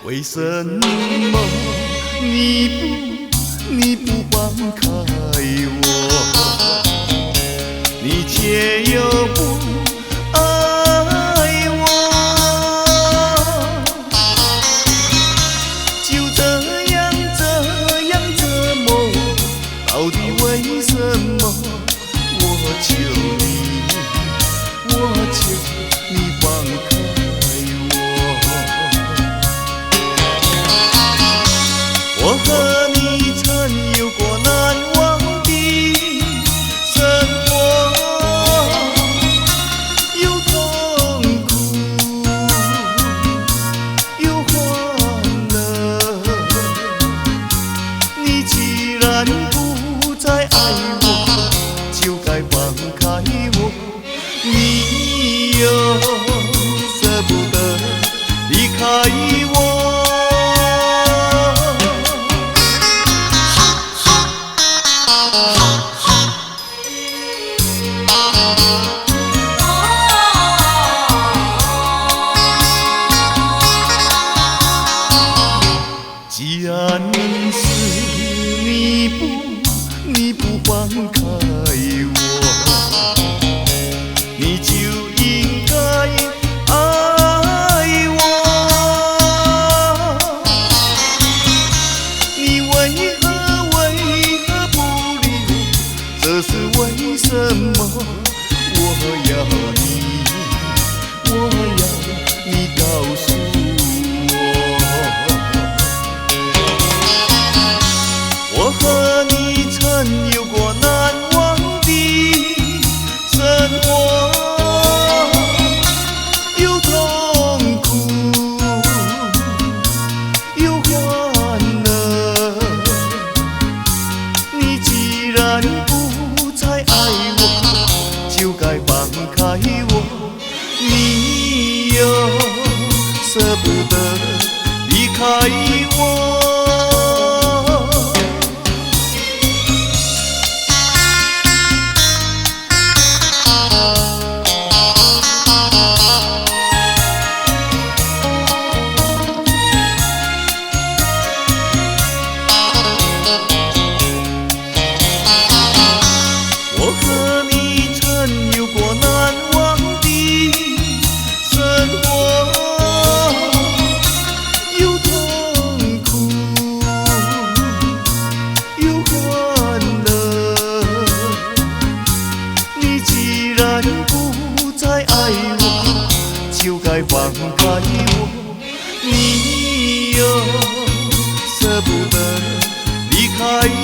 为什么你不放开我？你却又不爱我？就这样折磨，到底为什么？我求你放开我和你曾有过难忘的生活，有痛苦，有欢乐。你既然不再爱我，就该放开我。你又舍不得离开我。既然是你不放开我，你就应该爱我。你为何不理我？这是为什么？我要你告诉我和你曾有过难忘的生活，有痛苦，有欢乐。你既然不再爱我，就该放开我。你又舍不得离开我。我和你曾有过难忘的生活，有痛苦，有欢乐。你既然不再爱我，就该放开我。你又舍不得离开我。